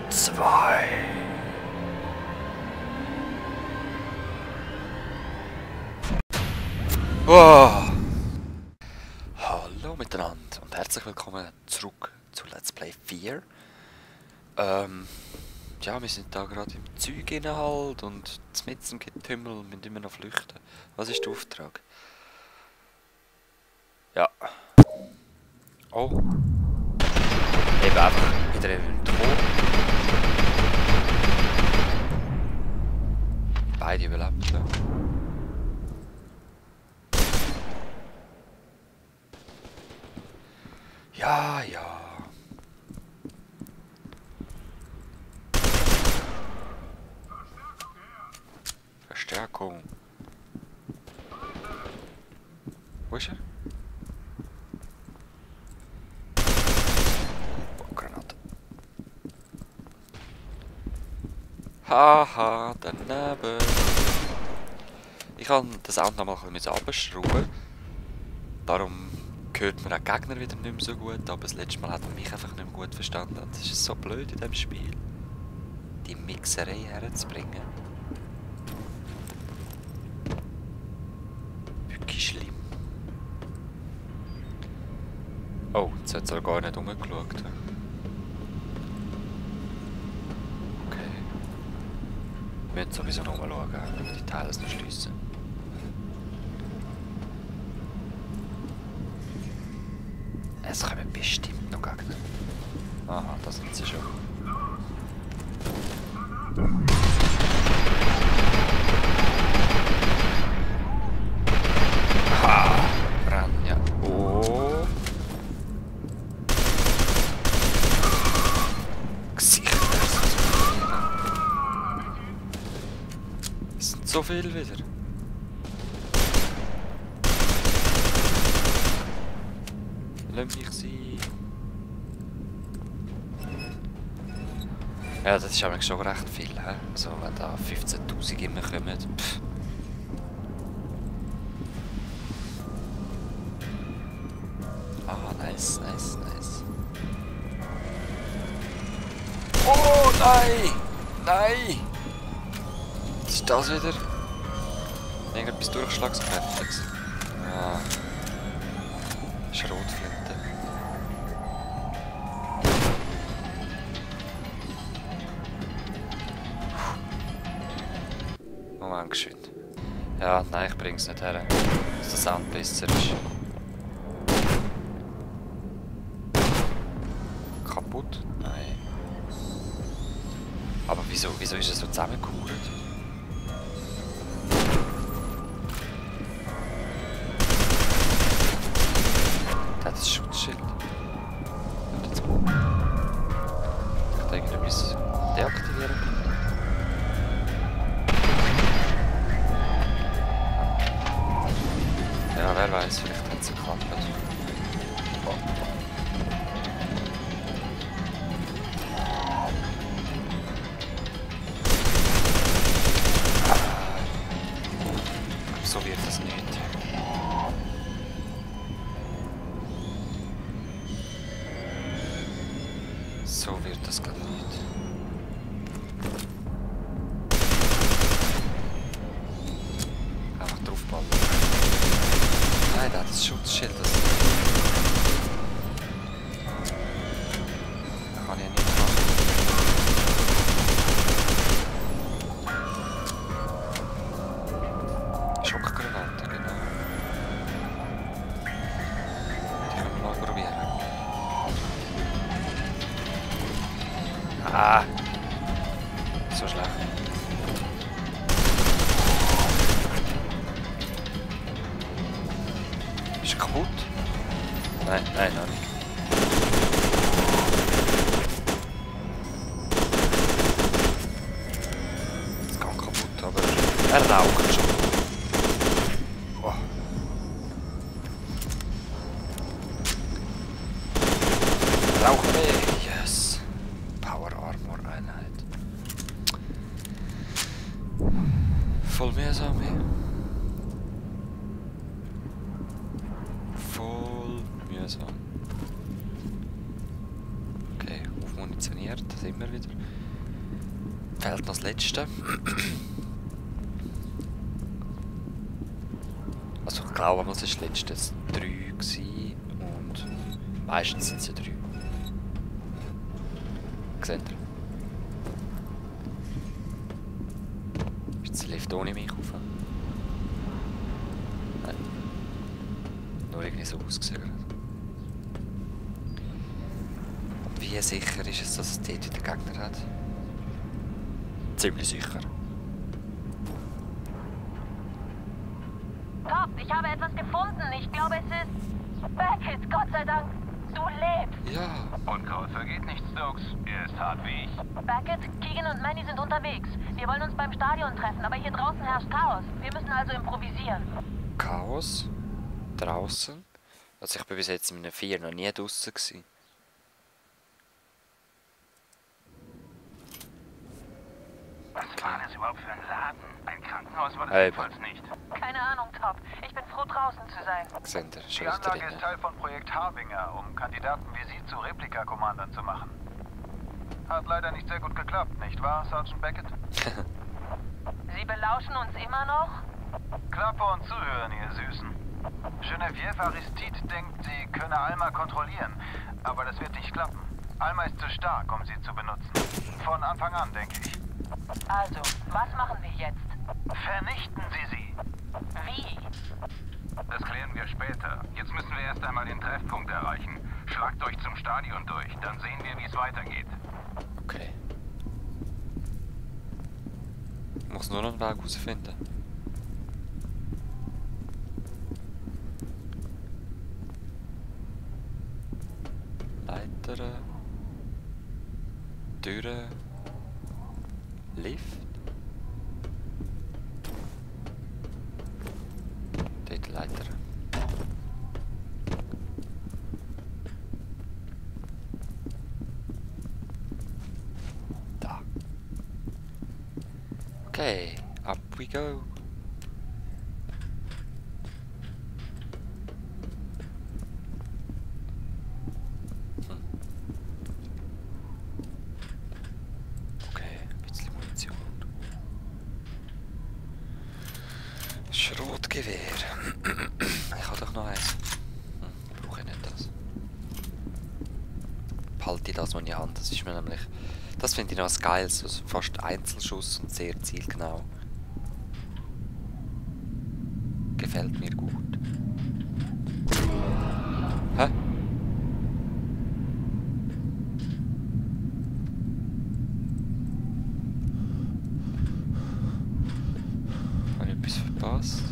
2. Oh. Hallo miteinander und herzlich willkommen zurück zu Let's Play 4. Ja, wir sind da gerade im Zeug halt und mitten im Getümmel und müssen immer noch flüchten. Was ist der Auftrag? Ja. Oh. Eben einfach wieder entkommen. Beide überlebt. Ja, ja. Verstärkung. Wo ist er? Oh, Granate. Haha, daneben. Ich kann das Sound noch mal ein bisschen abschrauben. Darum hört man auch die Gegner wieder nicht mehr so gut, aber das letzte Mal hat man mich einfach nicht mehr gut verstanden. Das ist so blöd in diesem Spiel, die Mixerei herzubringen. Wirklich schlimm. Oh, jetzt hat er gar nicht umgeschaut. Okay. Wir müssen sowieso noch umschauen, wenn wir die Teile noch schliessen. Es kommen bestimmt noch Gegner. Aha, da sind sie schon. Aha, Ranja. Oh. Gesichter. Es sind so viele wieder. Lass mich sein. Ja, das ist aber schon recht viel, he? Also wenn da 15.000 immer kommen. Pff. Ah, nice, nice, nice. Oh nein! Nein! Was ist das wieder? Irgendetwas Durchschlagsfertiges. Ah. Schrotflinte. Moment, geschwind. Ja, nein, ich bring's nicht her, dass der Sound besser ist. Kaputt? Nein. Aber wieso ist es so zusammengekauert? Der hat das Schutzschild. Ich kann irgendetwas deaktivieren. Ja, wer weiß, vielleicht hat es geklappt. Oh. So wird das nicht. So wird das gar nicht. Einfach draufballen. Nein, das ist Schutzschild. Das kann ich nicht machen. Schockgranate, genau. Die können wir mal probieren. Ah! So schlecht. Ist er kaputt? Nein, nein, noch nicht. Es geht kaputt, aber er raucht schon. Oh. Rauchen wir! Yes! Power Armor Einheit. Voll mühsam hier. Voll mühsam. Okay, auf Munition funktioniert das immer wieder. Fehlt noch das Letzte. Also ich glaube, was war das Letzte? Das 3 gewesen und meistens sind es ja 3. Seht ihr? Ist der Lift ohne mich rauf? Nein. Nur irgendwie so ausgesehen. Wie sicher ist es, dass es dort wieder Gegner hat? Ziemlich sicher. Top, ich habe etwas gefunden. Ich glaube, es ist Beckett, Gott sei Dank. Du lebst. Ja. Unkraut vergeht nicht, Stokes. Er ist hart wie ich. Beckett, Keegan und Manny sind unterwegs. Wir wollen uns beim Stadion treffen, aber hier draußen herrscht Chaos. Wir müssen also improvisieren. Chaos? Draußen? Also ich bin bis jetzt in meinen 4 noch nie draußen gewesen. Was war das überhaupt für ein Laden? Ein Krankenhaus war das Hey. jedenfalls nicht. Keine Ahnung, Top. Ich bin froh, draußen zu sein. Seht ihr? Die Schon Anlage drin. ist Teil von Projekt Harbinger, um Kandidaten wie Sie zu Replika-Kommandern zu machen. Hat leider nicht sehr gut geklappt, nicht wahr, Sergeant Beckett? Sie belauschen uns immer noch? Klappe und zuhören, ihr Süßen. Geneviève Aristide denkt, sie könne Alma kontrollieren, aber das wird nicht klappen. Alma ist zu stark, um sie zu benutzen. Von Anfang an, denke ich. Also, was machen wir jetzt? Vernichten Sie sie! Wie? Das klären wir später. Jetzt müssen wir erst einmal den Treffpunkt erreichen. Schlagt euch zum Stadion durch, dann sehen wir, wie es weitergeht. Okay. Ich muss nur noch einen Weg herausfinden. Leiter. Türen. Lift. Dort Leiter. Da. Okay, up we go. Okay, ein bisschen Munition. Schrotgewehr. Ich habe doch noch eins. Brauche ich nicht das. Behalte das mal in die Hand. Das ist mir nämlich. Das finde ich noch das Geilste. Also fast Einzelschuss und sehr zielgenau. Gefällt mir gut. Hä? Habe ich etwas verpasst?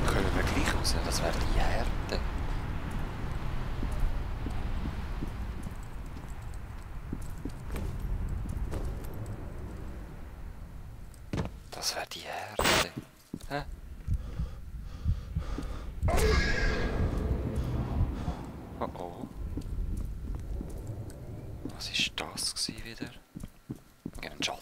Können wir gleich raus? Das wäre die Härte. Das wäre die Härte. Hä? Oh oh. Was ist das gewesen wieder? Ein Schatten.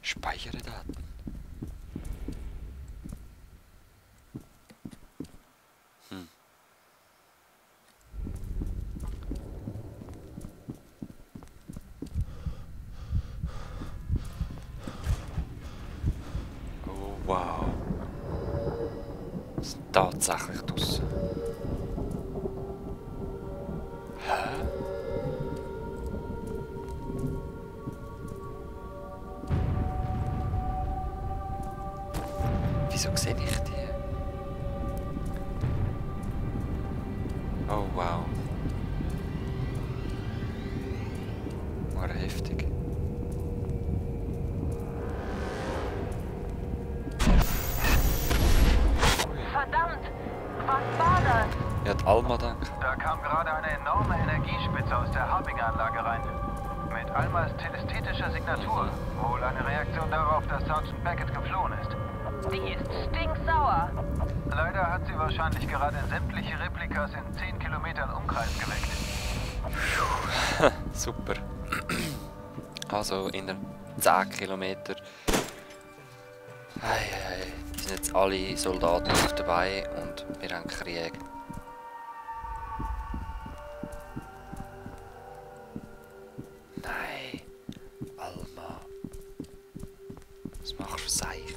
Speichern Daten. Oh wow. Das ist tatsächlich draussen. Hä? Wieso sehe ich die? Oh wow. War heftig. Verdammt! Was war das? Er hat Alma dank. Da kam gerade eine enorme Energiespitze aus der Harbinger-Anlage rein. Mit Almas telestätischer Signatur. Wohl eine Reaktion darauf, dass Sergeant Beckett geflohen ist. Die ist stinksauer. Leider hat sie wahrscheinlich gerade sämtliche Replikas in 10 Kilometern Umkreis geweckt. Super. Also in 10 Kilometer. Hey, die sind jetzt alle Soldaten auf dabei und wir haben Krieg. Nein. Alma. Was machst du, Seich?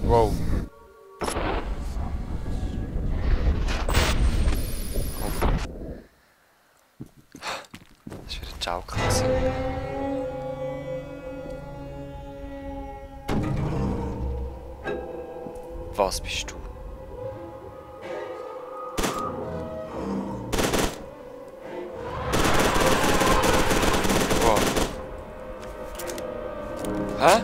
Wow. Das war wieder ein Joke. Was bist du? Wow. Hä?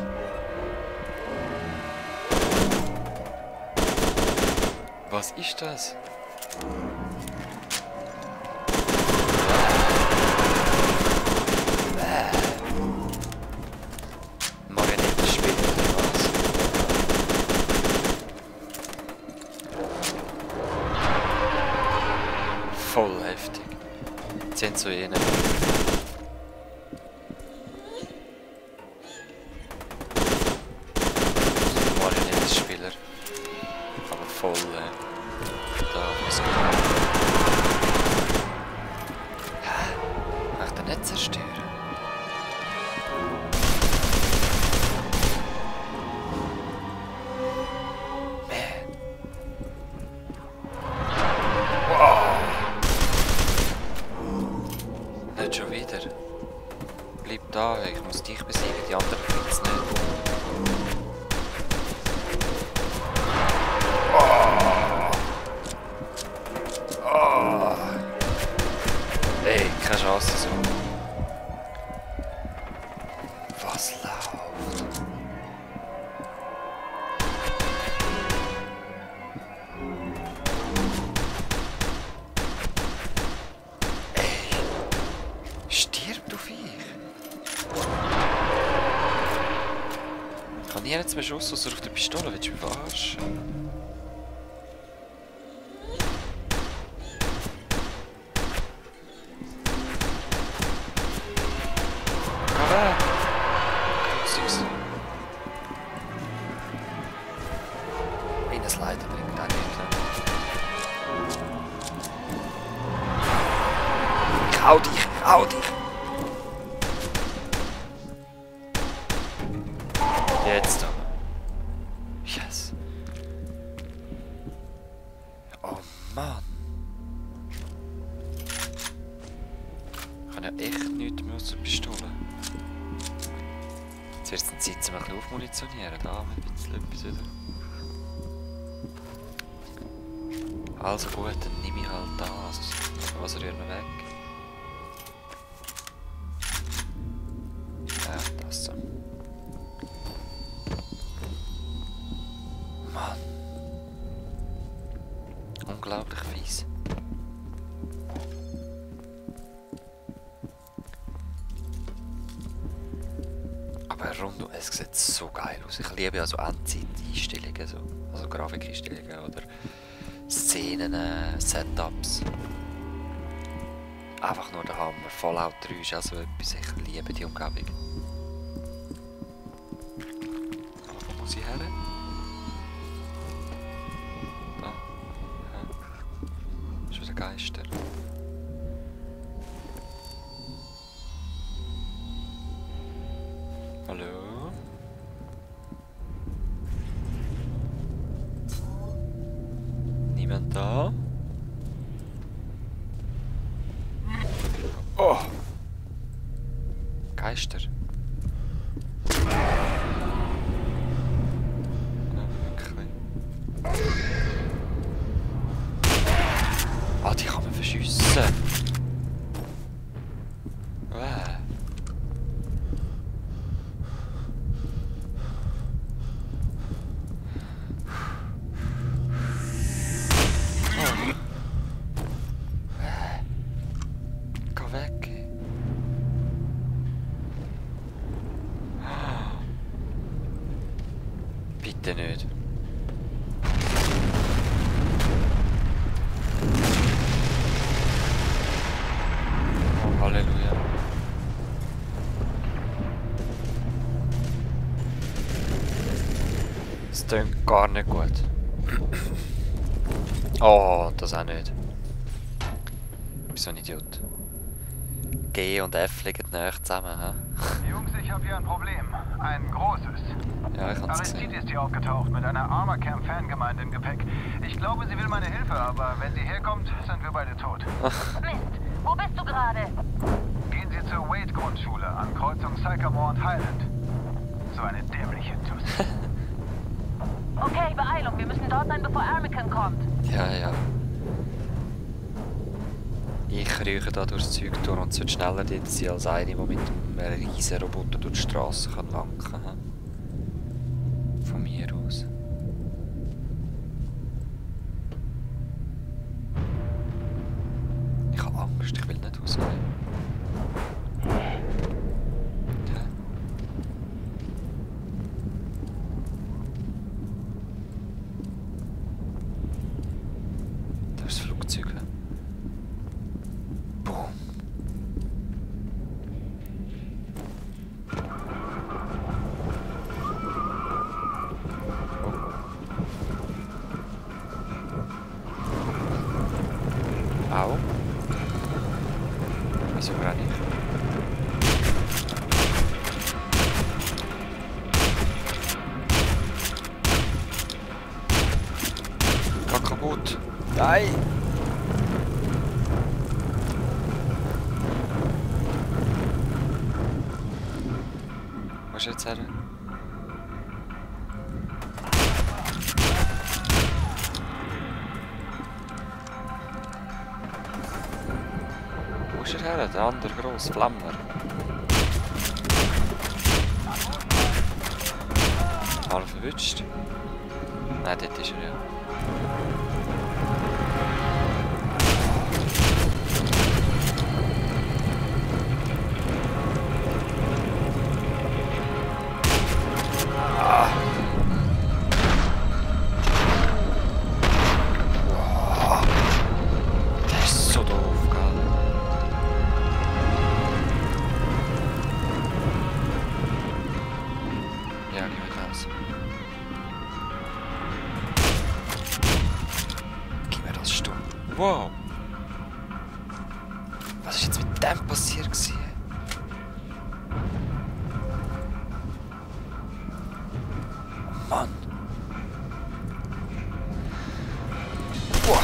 Was ist das? Marionettenspiel oder was? Voll heftig. Sie haben so einen. Marionettenspieler. Aber voll. Da muss ich. Hä? Kann ich den nicht zerstören? Nicht schon wieder. Bleib da, ich muss dich besiegen, die anderen kriegen es nicht. Ey, keine Chance so. Was läuft? Stirb, du Viech! Ich habe nie jetzt mehr Schuss außer auf der Pistole, willst du mich verarschen? Geh weg! Süß. Meines Leiter bringt auch nicht, ne? Ich hau dich! Hau dich! Jetzt aber. Yes. Oh Mann. Ich kann ja echt nichts mehr aus der Pistole. Jetzt wird es dann Zeit, ein bisschen aufmunitionieren. Da haben wir ein bisschen etwas wieder. Also gut, dann nehme ich halt das. Was rühren wir weg? Ja, das so. Mann. Unglaublich fies. Aber rundum, es sieht so geil aus. Ich liebe also Endzeit-Einstellungen, so. Also Grafikeinstellungen oder Szenen, Setups. Einfach nur der Hammer. Fallout 3 ist also etwas, ich liebe die Umgebung. Wo muss ich her? Da. Ja. Ist wieder Geister. Hallo? Niemand da? Oh! Geister. Ah, die kann man verschiessen. Geh weg. Bitte nicht. Oh, Halleluja. Das klingt gar nicht gut. Oh, das auch nicht. Ich bin so ein Idiot. G und F liegen näher zusammen, hä? Jungs, ich habe hier ein Problem. Ein großes. Ja, ich hab's Aristide gesehen. ist hier aufgetaucht mit einer Armorcamp-Fangemeinde im Gepäck. Ich glaube, sie will meine Hilfe, aber wenn sie herkommt, sind wir beide tot. Mist, wo bist du gerade? Gehen Sie zur Wade-Grundschule an Kreuzung Sycamore und Highland. So eine dämliche Tuss. Okay, Beeilung, wir müssen dort sein, bevor Armican kommt. Ja, ja. Ich krieche da durchs Zeug durch und sollte schneller dort sein als eine, die mit einem riesen Roboter durch die Straße wanken kann. Von mir aus. Ich habe Angst, ich will nicht rausgehen. Ja. Da ist das Flugzeug. Boom. Au. Wieso gerade nicht? Geh kaputt. Nein! Wo ist jetzt her? Wo ist er her? Der andere grosse Flammer. Halb verwünscht. Nein, dort ist er ja. Das ist so doof, gell? Ja, geh mir das. Gib mir das stumm. Wow! Was ist jetzt mit dem passiert gewesen? Oh Mann! Boah!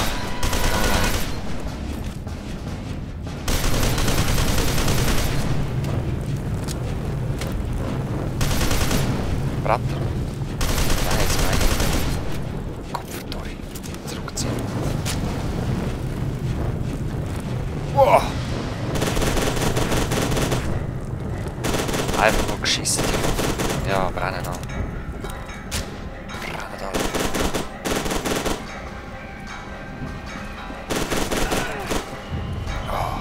Bratter. Nein, jetzt meine Kopf durch. Zurückziehen. Boah! Einfach nur geschissen. Ja, brennen an. Brennen alle. Oh.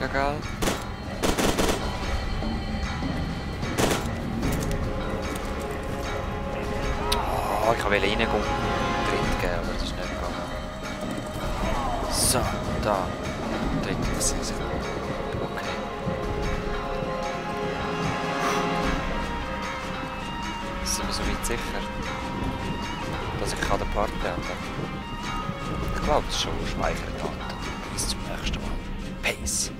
Ja, geil. Oh, ich wollte reingehen und Tritt geben, aber das ist nicht gegangen. So, da. Dritte Versuch. Okay. Sind wir so weit sicher, dass ich den Part beenden kann? Ich glaube, es ist schon speichern. Bis zum nächsten Mal. Peace.